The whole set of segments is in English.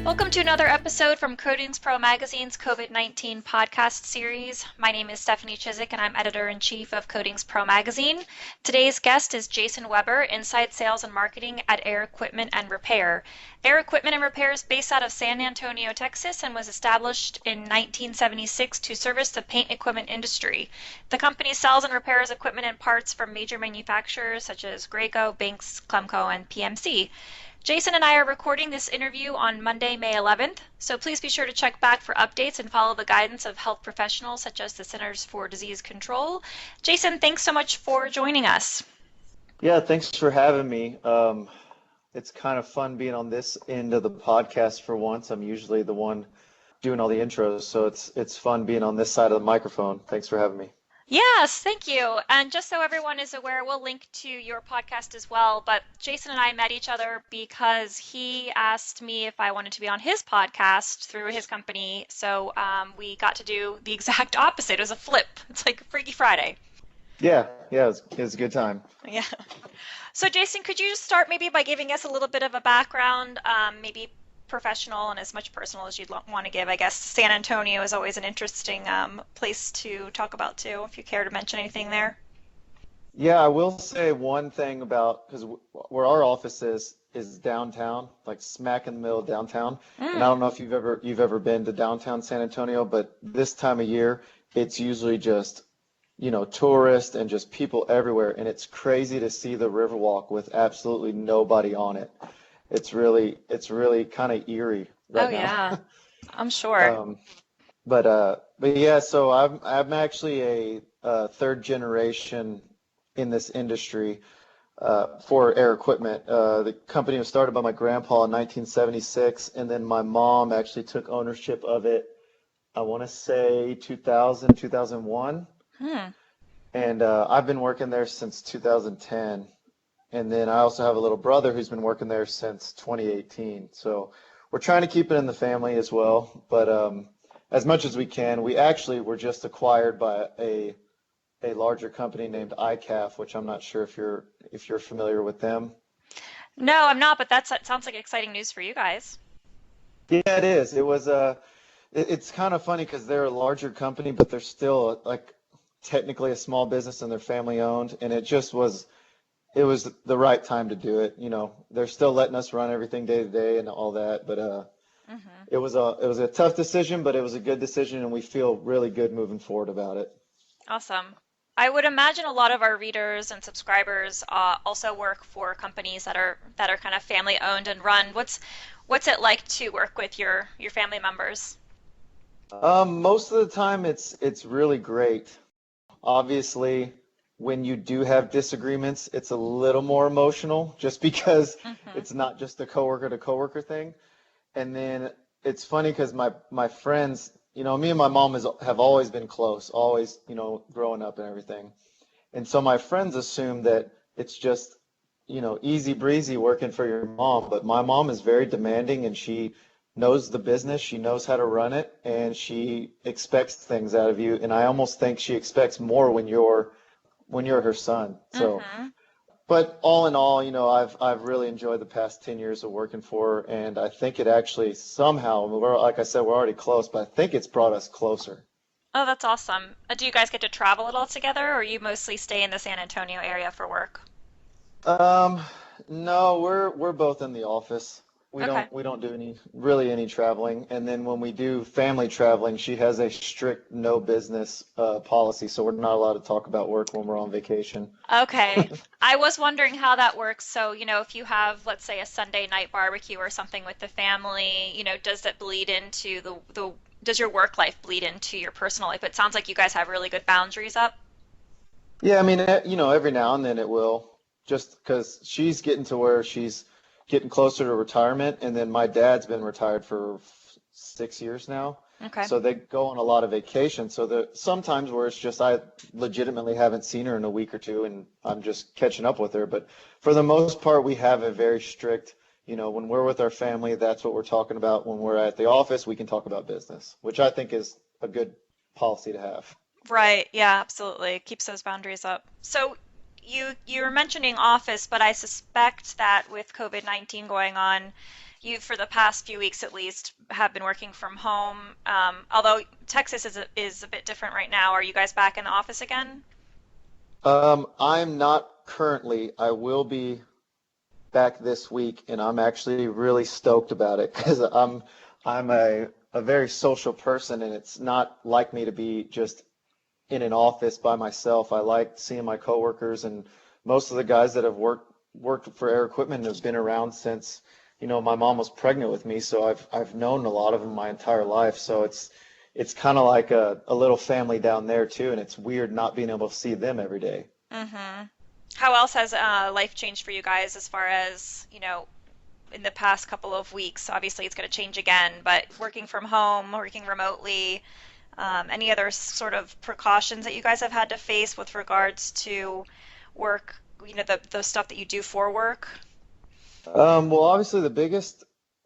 Welcome to another episode from Coatings Pro Magazine's COVID-19 podcast series. My name is Stephanie Chiswick and I'm editor-in-chief of Coatings Pro Magazine. Today's guest is Jason Weber, Inside Sales and Marketing at Air Equipment and Repair. Air Equipment and Repair is based out of San Antonio, Texas, and was established in 1976 to service the paint equipment industry. The company sells and repairs equipment and parts from major manufacturers such as Graco, Binks, Clemco, and PMC. Jason and I are recording this interview on Monday, May 11th, so please be sure to check back for updates and follow the guidance of health professionals such as the Centers for Disease Control. Jason, thanks so much for joining us. Yeah, thanks for having me. It's kind of fun being on this end of the podcast for once. I'm usually the one doing all the intros, so it's fun being on this side of the microphone. Thanks for having me. Yes, thank you. And just so everyone is aware, we'll link to your podcast as well. But Jason and I met each other because he asked me if I wanted to be on his podcast through his company. So we got to do the exact opposite. It was a flip. It's like Freaky Friday. Yeah, it was a good time. Yeah. So Jason, could you just start maybe by giving us a little bit of a background, maybe professional and as much personal as you'd want to give. I guess San Antonio is always an interesting place to talk about too, if you care to mention anything there. Yeah, I will say one thing about, because where our office is downtown, like smack in the middle of downtown. And I don't know if you've ever been to downtown San Antonio, but this time of year, it's usually just, tourists and just people everywhere. And it's crazy to see the Riverwalk with absolutely nobody on it. It's really kind of eerie right now. Yeah, I'm sure. But yeah, so I'm actually a third generation in this industry for Air Equipment. The company was started by my grandpa in 1976, and then my mom actually took ownership of it, I want to say 2000, 2001. And I've been working there since 2010. And then I also have a little brother who's been working there since 2018. So we're trying to keep it in the family as well. But as much as we can, we actually were just acquired by a larger company named ICAF, which I'm not sure if you're familiar with them. No, I'm not, but that sounds like exciting news for you guys. Yeah, it is. It's kind of funny because they're a larger company, but they're still like technically a small business and they're family owned. And it was the right time to do it. They're still letting us run everything day to day and all that, but it was a tough decision, but it was a good decision, and we feel really good moving forward about it. Awesome. I would imagine a lot of our readers and subscribers also work for companies that are kind of family owned and run. What's it like to work with your family members? Most of the time it's really great. Obviously, when you do have disagreements, it's a little more emotional just because it's not just a coworker to coworker thing. And then it's funny because my friends, me and my mom have always been close, always, growing up and everything. And so my friends assume that it's just, easy breezy working for your mom. But my mom is very demanding and she knows the business, she knows how to run it, and she expects things out of you. And I almost think she expects more when you're her son. So, but all in all, I've really enjoyed the past 10 years of working for her, and I think it actually somehow, like I said, we're already close, but I think it's brought us closer. Oh, that's awesome. Do you guys get to travel at all together, or you mostly stay in the San Antonio area for work? No, we're both in the office. We don't do any traveling. And then when we do family traveling, she has a strict no business policy, so we're not allowed to talk about work when we're on vacation. Okay. I was wondering how that works. So, if you have, let's say, a Sunday night barbecue or something with the family, does that bleed into does your work life bleed into your personal life? It sounds like you guys have really good boundaries up. Yeah, I mean, every now and then it will, just because she's getting to where she's getting closer to retirement, and then my dad's been retired for 6 years now. Okay. So they go on a lot of vacation. So sometimes where it's just I legitimately haven't seen her in a week or two, and I'm just catching up with her. But for the most part, we have a very strict, when we're with our family, that's what we're talking about. When we're at the office, we can talk about business, which I think is a good policy to have. Right. Yeah, absolutely. It keeps those boundaries up. So you were mentioning office, but I suspect that with COVID-19 going on, you for the past few weeks at least have been working from home. Although Texas is a bit different right now. Are you guys back in the office again? I'm not currently. I will be back this week, and I'm actually really stoked about it because I'm a very social person, and it's not like me to be just in an office by myself. I like seeing my coworkers, and most of the guys that have worked for Air Equipment have been around since, my mom was pregnant with me, so I've known a lot of them my entire life. So it's kind of like a little family down there too, and it's weird not being able to see them every day. Mm-hmm. How else has life changed for you guys as far as, in the past couple of weeks? Obviously, it's going to change again, but working from home, working remotely, any other sort of precautions that you guys have had to face with regards to work, the stuff that you do for work? Well, obviously the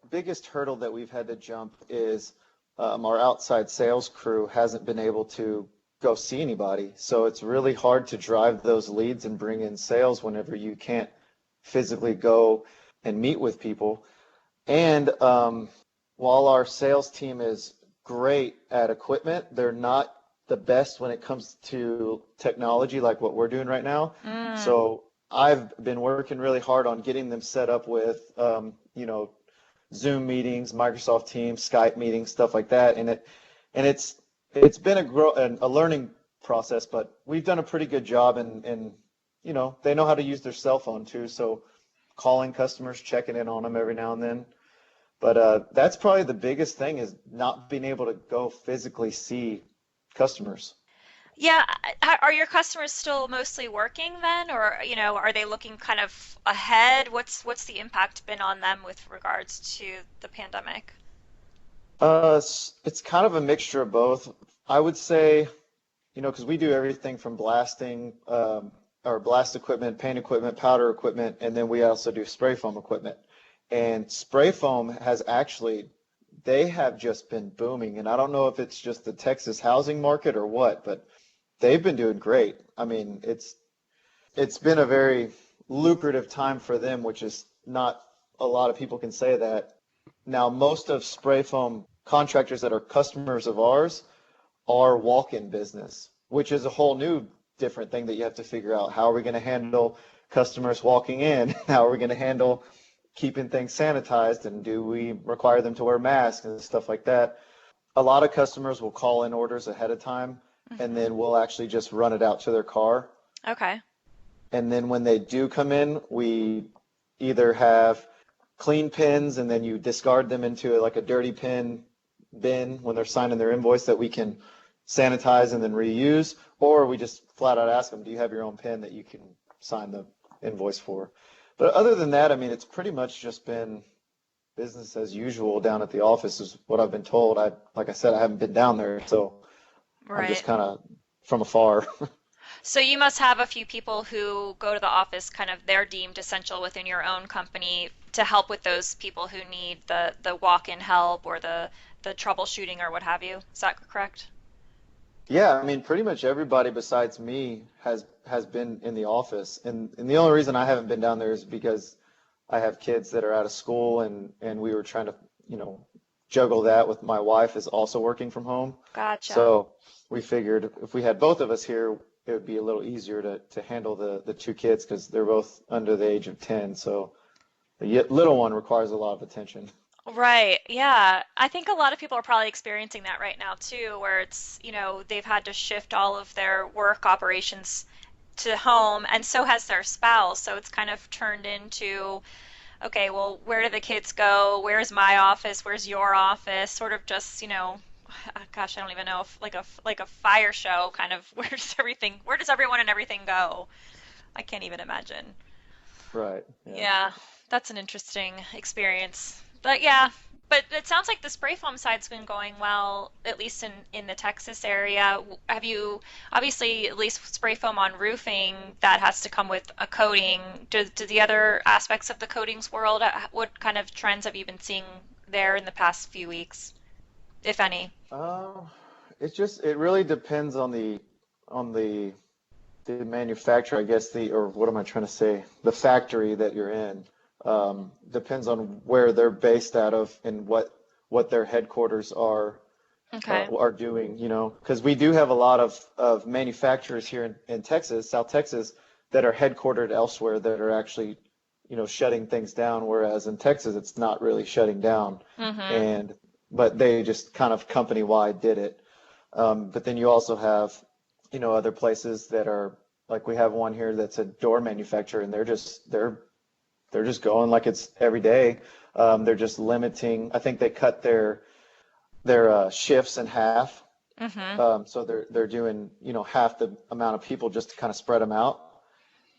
biggest hurdle that we've had to jump is our outside sales crew hasn't been able to go see anybody. So it's really hard to drive those leads and bring in sales whenever you can't physically go and meet with people. And while our sales team is great at equipment, they're not the best when it comes to technology like what we're doing right now. Mm, So I've been working really hard on getting them set up with, Zoom meetings, Microsoft Teams, Skype meetings, stuff like that. And it's been a learning process, but we've done a pretty good job, and they know how to use their cell phone too. So calling customers, checking in on them every now and then. But that's probably the biggest thing is not being able to go physically see customers. yeah, are your customers still mostly working then, or are they looking kind of ahead? What's the impact been on them with regards to the pandemic? It's kind of a mixture of both. I would say, because we do everything from blasting, or blast equipment, paint equipment, powder equipment, and then we also do spray foam equipment. And spray foam has actually, they have just been booming. And I don't know if it's just the Texas housing market or what, but they've been doing great. I mean, it's been a very lucrative time for them, which is not a lot of people can say that. Now, most of spray foam contractors that are customers of ours are walk-in business, which is a whole new different thing that you have to figure out. How are we going to handle customers walking in? How are we going to handle keeping things sanitized? And do we require them to wear masks and stuff like that? A lot of customers will call in orders ahead of time, and Hmm. then we'll actually just run it out to their car. Okay. And then when they do come in, we either have clean pins and then you discard them into like a dirty pin bin when they're signing their invoice that we can sanitize and then reuse, or we just flat out ask them, do you have your own pin that you can sign the invoice for? But other than that, I mean, it's pretty much just been business as usual down at the office is what I've been told. Like I said, I haven't been down there, so I'm just Right. kind of from afar. So you must have a few people who go to the office, kind of they're deemed essential within your own company to help with those people who need the walk-in help or the troubleshooting or what have you. Is that correct? Yeah, I mean, pretty much everybody besides me has been in the office, and the only reason I haven't been down there is because I have kids that are out of school, and we were trying to, you know, juggle that with my wife is also working from home. Gotcha. So we figured if we had both of us here, it would be a little easier to handle the two kids because they're both under the age of 10. So the little one requires a lot of attention. Right. Yeah. I think a lot of people are probably experiencing that right now too, where it's, they've had to shift all of their work operations to home, and so has their spouse. So it's kind of turned into, okay, well, where do the kids go? Where's my office? Where's your office? Sort of just, gosh, I don't even know if like a fire show kind of where does everyone and everything go? I can't even imagine. Right. Yeah. Yeah, that's an interesting experience. But yeah, but it sounds like the spray foam side's been going well, at least in the Texas area. Have you, obviously, at least spray foam on roofing, that has to come with a coating. Do the other aspects of the coatings world, what kind of trends have you been seeing there in the past few weeks, if any? Um, it really depends on the the manufacturer, I guess or what am I trying to say? The factory that you're in, depends on where they're based out of and what their headquarters Okay. are doing, because we do have a lot of manufacturers here in Texas, South Texas, that are headquartered elsewhere that are actually, shutting things down, whereas in Texas it's not really shutting down, Mm-hmm. and but they just kind of company-wide did it. But then you also have, other places that are like we have one here that's a door manufacturer, and they're just going like it's every day. They're just limiting. I think they cut their shifts in half. Mm-hmm. So they're doing, half the amount of people just to kind of spread them out.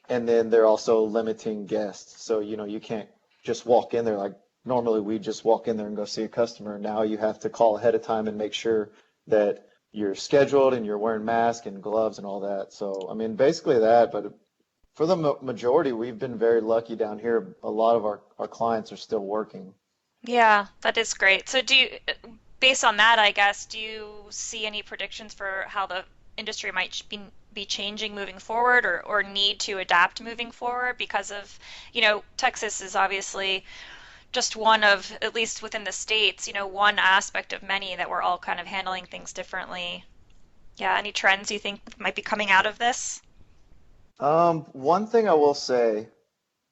And then they're also limiting guests. So, you can't just walk in there like normally we just walk in there and go see a customer. Now you have to call ahead of time and make sure that you're scheduled and you're wearing masks and gloves and all that. So, I mean, basically that, but for the majority, we've been very lucky down here. A lot of our clients are still working. Yeah, that is great. So based on that, I guess, do you see any predictions for how the industry might be changing moving forward or need to adapt moving forward because of, Texas is obviously just one of, at least within the states, one aspect of many that we're all kind of handling things differently. Yeah, any trends you think might be coming out of this? One thing I will say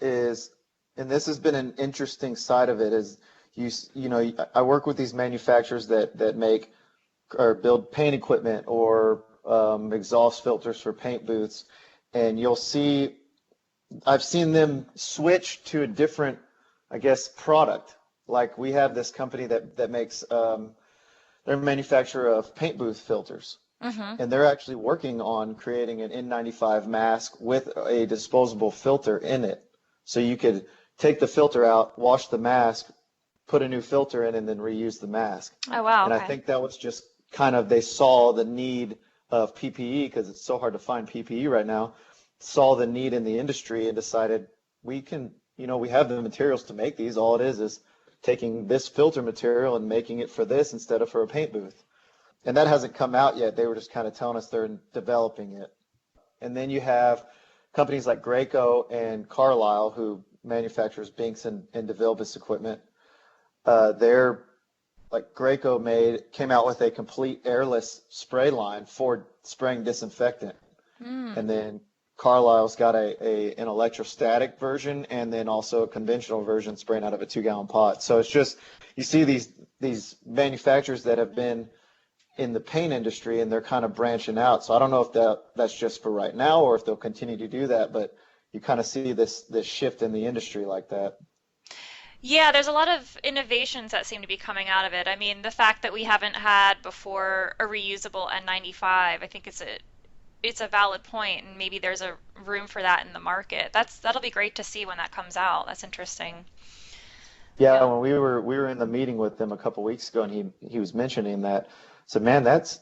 is, and this has been an interesting side of it, is I work with these manufacturers that make or build paint equipment or exhaust filters for paint booths, and I've seen them switch to a different, I guess, product. Like we have this company that makes they're a manufacturer of paint booth filters, Mm-hmm. and they're actually working on creating an N95 mask with a disposable filter in it. So you could take the filter out, wash the mask, put a new filter in, and then reuse the mask. Oh, wow. And I Okay. think that was just kind of, they saw the need of PPE because it's so hard to find PPE right now, saw the need in the industry and decided we have the materials to make these. All it is taking this filter material and making it for this instead of for a paint booth. And that hasn't come out yet. They were just kind of telling us they're developing it. And then you have companies like Graco and Carlisle who manufactures Binks and DeVilbiss equipment. They're like came out with a complete airless spray line for spraying disinfectant. Mm. And then Carlisle's got an electrostatic version and then also a conventional version spraying out of a 2-gallon pot. So it's just, you see these manufacturers that have been in the paint industry and they're kind of branching out. So I don't know if that's just for right now or if they'll continue to do that, but you kind of see this shift in the industry like that. Yeah, there's a lot of innovations that seem to be coming out of it. I mean, the fact that we haven't had before a reusable N95, I think it's a valid point, and maybe there's a room for that in the market. That'll be great to see when that comes out. That's interesting. Yeah, Yeah. when we were in the meeting with them a couple weeks ago, and he was mentioning that. So man, that's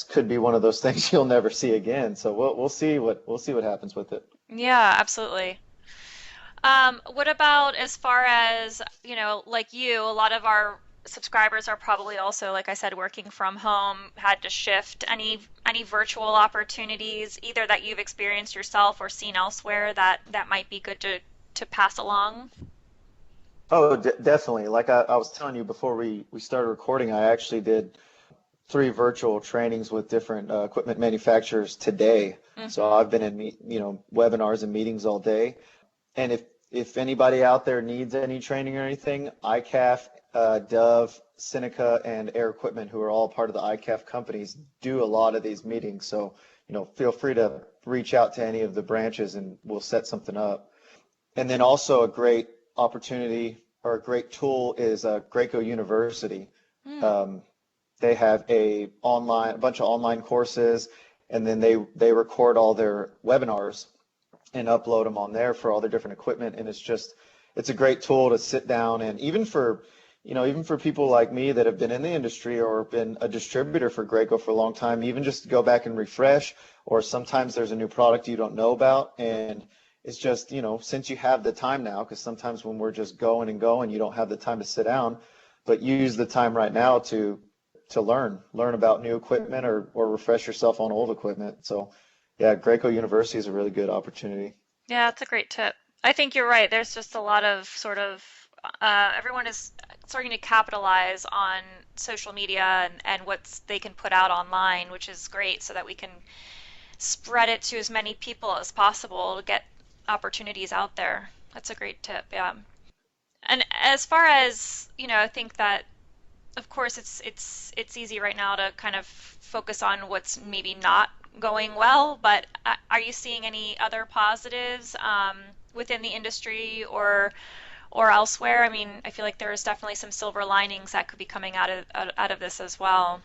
could be one of those things you'll never see again. So we'll see what happens with it. Yeah, absolutely. What about as far as, like you, a lot of our subscribers are probably also, like I said, working from home, had to shift. Any virtual opportunities, either that you've experienced yourself or seen elsewhere that might be good to pass along? Oh, definitely. Like I was telling you before we started recording, I actually did 3 virtual trainings with different equipment manufacturers today. So Mm-hmm. I've been in webinars and meetings all day. And if anybody out there needs any training or anything, ICAF, Dove, Seneca, and Air Equipment, who are all part of the ICAF companies, do a lot of these meetings. So, feel free to reach out to any of the branches and we'll set something up. And then also a great opportunity or a great tool is Graco University. Mm. Um, they have a bunch of online courses, and then they record all their webinars and upload them on there for all their different equipment. And it's a great tool to sit down, and even for people like me that have been in the industry or been a distributor for Graco for a long time, even just to go back and refresh, or sometimes there's a new product you don't know about. And it's just, since you have the time now, because sometimes when we're just going and going, you don't have the time to sit down, but use the time right now to learn about new equipment or refresh yourself on old equipment. So Yeah, Greco University is a really good opportunity. Yeah, that's a great tip. I think you're right. There's just a lot of sort of everyone is starting to capitalize on social media and what they can put out online, which is great so that we can spread it to as many people as possible to get opportunities out there. That's a great tip, yeah. And as far as, I think that of course it's easy right now to kind of focus on what's maybe not going well, but are you seeing any other positives within the industry or elsewhere? I mean, I feel like there's definitely some silver linings that could be coming out of this as well.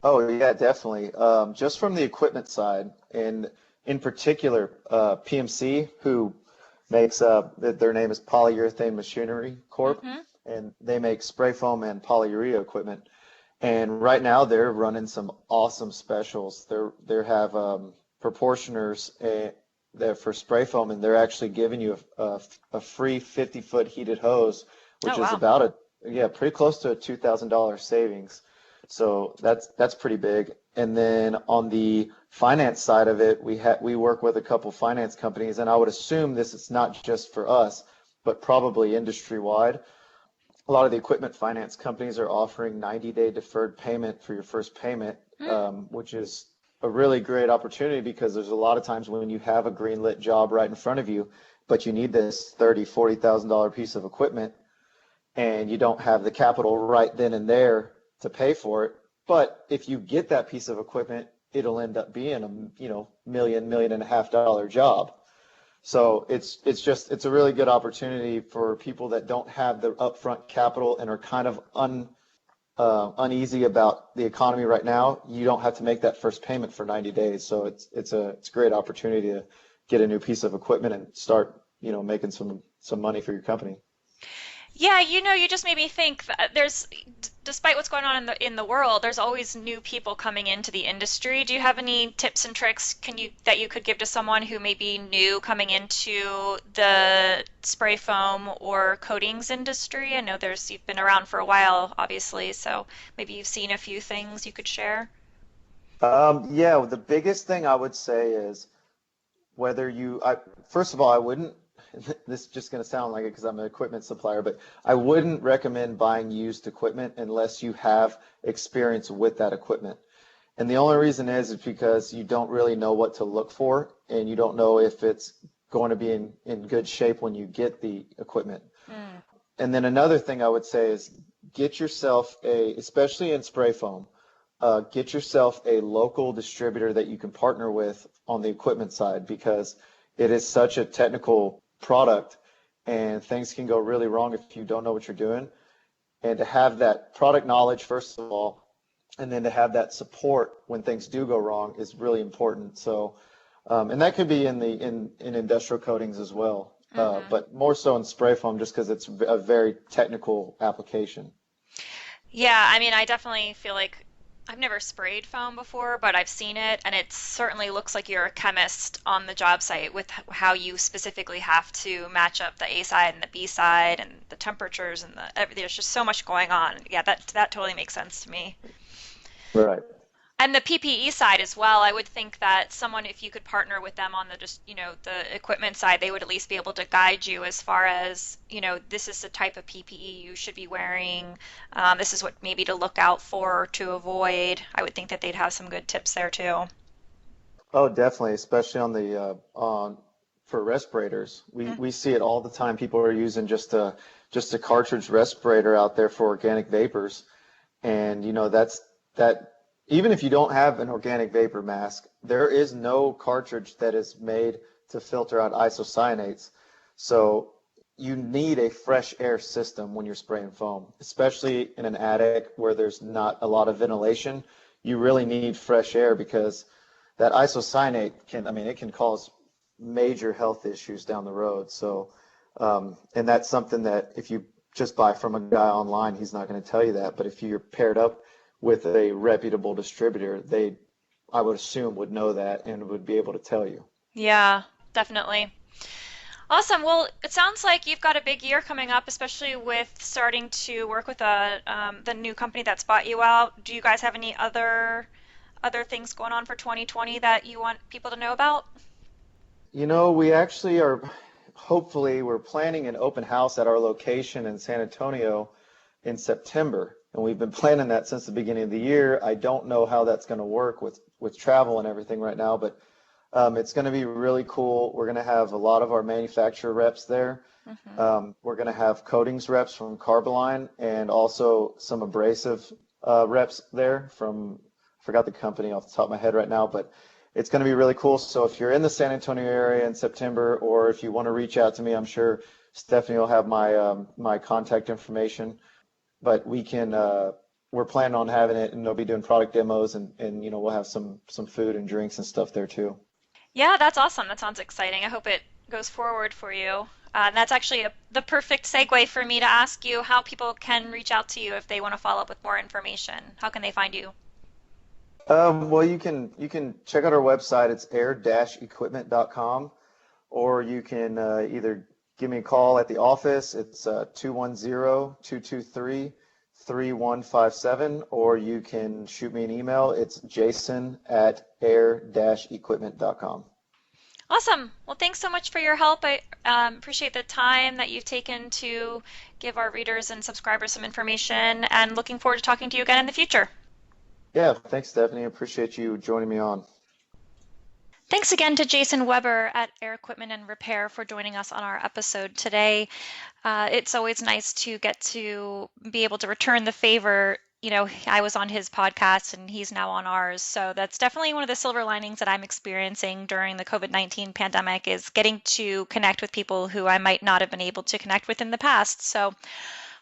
Oh yeah, definitely. Just from the equipment side, and in particular, PMC, who makes their name is Polyurethane Machinery Corp, Hmm. and they make spray foam and polyurea equipment. And right now they're running some awesome specials. They have proportioners there for spray foam, and they're actually giving you a free 50-foot heated hose, Oh which is wow. about yeah, pretty close to a $2,000 savings. So that's pretty big. And then on the finance side of it, we work with a couple finance companies, and I would assume this is not just for us, but probably industry wide. A lot of the equipment finance companies are offering 90-day deferred payment for your first payment, Mm. which is a really great opportunity because there's a lot of times when you have a greenlit job right in front of you, but you need this 30, $40,000 piece of equipment and you don't have the capital right then and there to pay for it. But if you get that piece of equipment, it'll end up being a, million and a half dollar job. So it's a really good opportunity for people that don't have the upfront capital and are kind of uneasy about the economy right now. You don't have to make that first payment for 90 days. So it's a great opportunity to get a new piece of equipment and start, making some money for your company. Yeah, you just made me think that despite what's going on in the world, there's always new people coming into the industry. Do you have any tips and tricks that you could give to someone who may be new coming into the spray foam or coatings industry? I know you've been around for a while, obviously, so maybe you've seen a few things you could share. Yeah, the biggest thing I would say is whether first of all, I wouldn't, this is just going to sound like it because I'm an equipment supplier, but I wouldn't recommend buying used equipment unless you have experience with that equipment. And the only reason is because you don't really know what to look for and you don't know if it's going to be in good shape when you get the equipment. Mm. And then another thing I would say is get yourself especially in spray foam, get yourself a local distributor that you can partner with on the equipment side because it is such a technical product and things can go really wrong if you don't know what you're doing. And to have that product knowledge, first of all, and then to have that support when things do go wrong is really important. So, and that could be in industrial coatings as well, Hmm. but more so in spray foam just because it's a very technical application. Yeah, I mean, I definitely feel like I've never sprayed foam before, but I've seen it, and it certainly looks like you're a chemist on the job site with how you specifically have to match up the A side and the B side and the temperatures and there's just so much going on. Yeah, that totally makes sense to me. Right. And the PPE side as well, I would think that someone, if you could partner with them on the just, the equipment side, they would at least be able to guide you as far as, this is the type of PPE you should be wearing. This is what maybe to look out for or to avoid. I would think that they'd have some good tips there too. Oh, definitely, especially on the on for respirators. We see it all the time. People are using just a cartridge respirator out there for organic vapors. And that even if you don't have an organic vapor mask, there is no cartridge that is made to filter out isocyanates. So you need a fresh air system when you're spraying foam, especially in an attic where there's not a lot of ventilation. You really need fresh air because that isocyanate it can cause major health issues down the road. So, and that's something that if you just buy from a guy online, he's not going to tell you that. But if you're paired up with a reputable distributor, I would assume, would know that and would be able to tell you. Yeah, definitely. Awesome. Well, it sounds like you've got a big year coming up, especially with starting to work with the new company that's bought you out. Do you guys have any other other things going on for 2020 that you want people to know about? We actually are, hopefully, we're planning an open house at our location in San Antonio in September. And we've been planning that since the beginning of the year. I don't know how that's going to work with travel and everything right now, but it's going to be really cool. We're going to have a lot of our manufacturer reps there. Hmm. We're going to have coatings reps from Carboline and also some abrasive reps there from, I forgot the company off the top of my head right now, but it's going to be really cool. So if you're in the San Antonio area in September, or if you want to reach out to me, I'm sure Stephanie will have my contact information. But we're planning on having it, and they'll be doing product demos, and we'll have some food and drinks and stuff there too. Yeah, that's awesome. That sounds exciting. I hope it goes forward for you. And that's actually the perfect segue for me to ask you how people can reach out to you if they want to follow up with more information. How can they find you? Well, you can check out our website. It's air-equipment.com, or you can either give me a call at the office. It's 210-223-3157, or you can shoot me an email. It's jason@air-equipment.com. Awesome. Well, thanks so much for your help. I appreciate the time that you've taken to give our readers and subscribers some information, and looking forward to talking to you again in the future. Yeah, thanks, Stephanie. I appreciate you joining me on. Thanks again to Jason Weber at Air Equipment and Repair for joining us on our episode today. It's always nice to get to be able to return the favor. I was on his podcast and he's now on ours. So that's definitely one of the silver linings that I'm experiencing during the COVID-19 pandemic, is getting to connect with people who I might not have been able to connect with in the past. So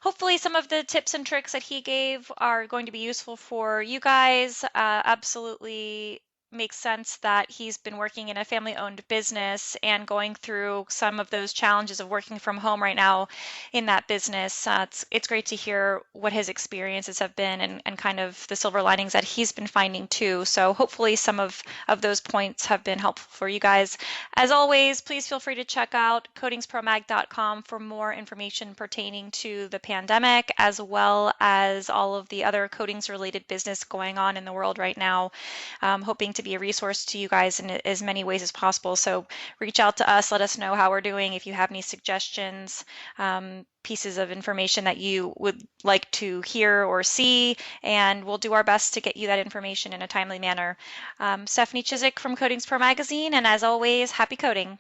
hopefully some of the tips and tricks that he gave are going to be useful for you guys. Absolutely makes sense that he's been working in a family-owned business and going through some of those challenges of working from home right now in that business. It's great to hear what his experiences have been, and kind of the silver linings that he's been finding too. So hopefully some of those points have been helpful for you guys. As always, please feel free to check out coatingspromag.com for more information pertaining to the pandemic, as well as all of the other coatings related business going on in the world right now. Hoping to be a resource to you guys in as many ways as possible. So reach out to us, let us know how we're doing. If you have any suggestions, pieces of information that you would like to hear or see, and we'll do our best to get you that information in a timely manner. Stephanie Chiswick from Coatings Pro Magazine, and as always, happy coding.